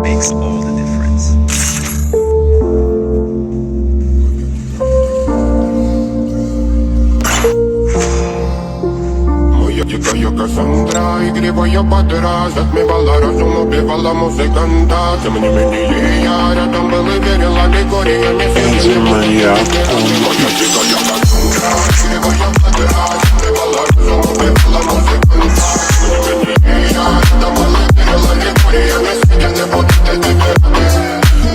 makes all the difference. Моя Кассандра, игривая подра, затмевала разум, убивала музыканта. Тем не менее я рядом был и верила легориями. Моя дикая Кассандра, игривая подра, затмевала разум, убивала музыканта. Тем не менее я рядом был и верила легориями. Съедены будут эти города.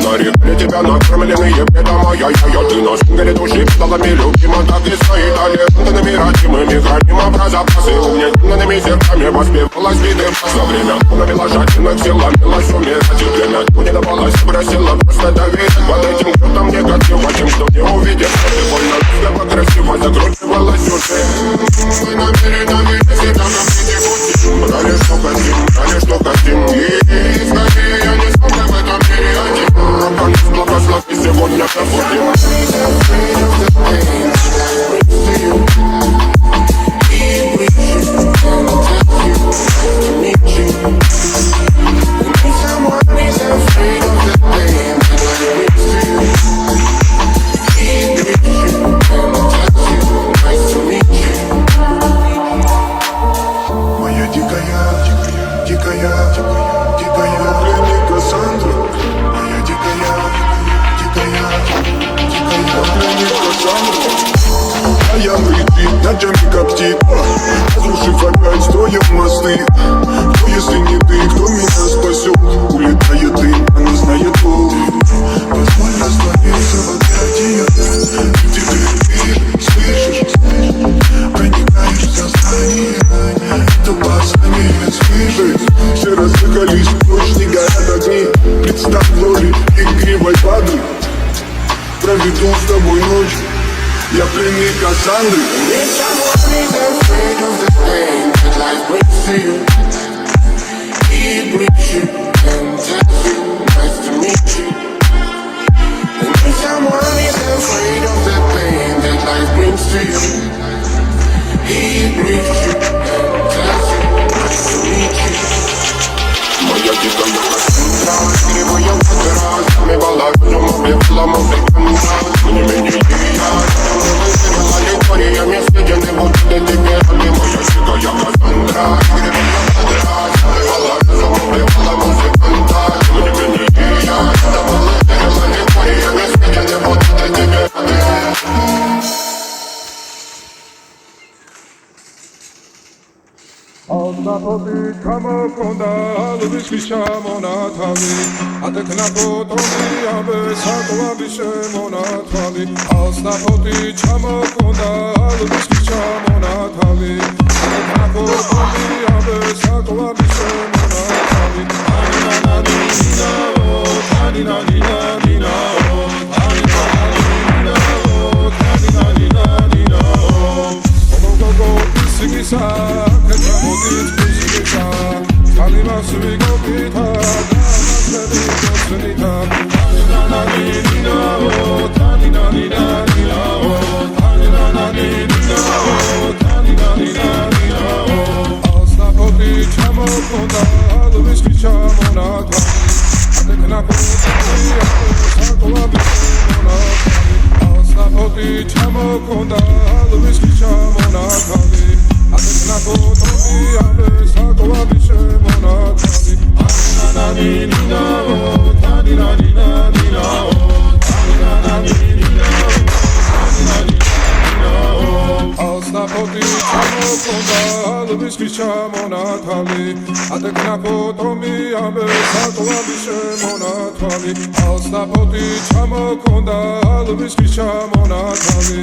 На репле тебя накормленные бредом, ай-яй-яй, ты на шунгере души педалами любима, так и стоит талентными родимыми, храним запасы угнетенными сердцами, воспевалась виды за время, навела жадинок, сил ломилась умирать, и время не давалось, просила просто доверить под этим кто-то негатива, тем, кто не увидит, что ты больно, слепо красиво закручивалась уже. Мы намерены выйти себя на пути, брали что хотим, и скорее я не смог в этом мире один. Благослови сегодня забудем. Моя дикая пленник Кассандра. Моя притит, ночами коптит, разрушив опять строим мосты. Кто, если не ты, кто меня спасет? Улетает дым, она знает пол. Позволь раствориться в объятиях, где ты слышишь, проникаешь в сознание. Это послание слышит. Все разыгрались, ночь не горят огни. Представь в роли игривой воды. Проведу с тобой ночь. Я пленник Кассандры. Моя дикая Кассандра, игривая подра, затмевала разум, убивала музыканта. Тем не менее я выверила легориями, съедены будут эти города. Моя дикая Кассандра, игривая подра, затмевала разум, убивала музыканта. Тем не менее я выверила легориями, съедены будут эти города. Altapoti ჩამოქონდა ალვისის ჩამონათალი ატეკნა ფოტომი აბე საკვები შემონათალი Altapoti ჩამოქონდა ალვისის ჩამონათალი ატეკნა ფოტომი აბე საკვები შემონათალი ანინანინაო ანინანინაო ანინანინაო ოგოგო სიგისა ჩამოქონდა ალვისის ჩამონათალი ატეკნა ფოტომი აბე საკვები შემონათალი ანინანინაო თანინანინანინაო თანინანინანინაო ალსნაფოტი ჩამოქონდა ალვისის ჩამონათალი ატეკნა ფოტომი აბე საკვები შემონათალი ალსნაფოტი ჩამოქონდა ალვისის ჩამონათალი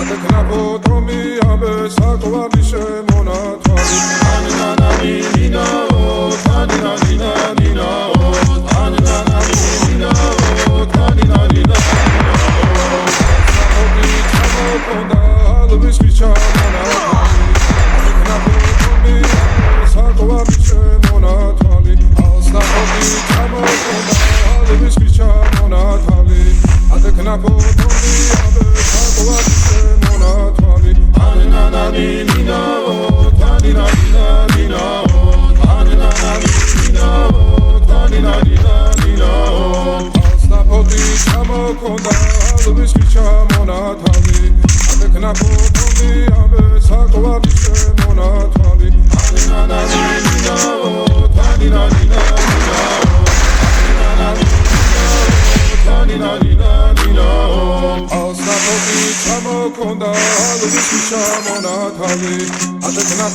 ატეკნა ფოტომი აბე საკვები შემონათალი ანინანინაო თანინანინანინაო თანინანინანინაო თანინანინანინაო ალსნაფოტი ჩამოქონდა ალვისის ჩამონათალი ატეკნა ფოტომი აბე საკვები შემონათალი ალსნაფოტი ჩამოქონდა ალვისის ჩამონათალი ატეკნა ფოტომი აბე საკვები შემონათალი ანინანინაო თანინანინანინაო თანინანინაო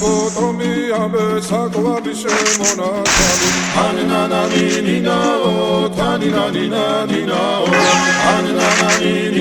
ფოტომი ამე საკვარი შემონათვალი ანანანინინაო თანინანინანინაო ანანანინინაო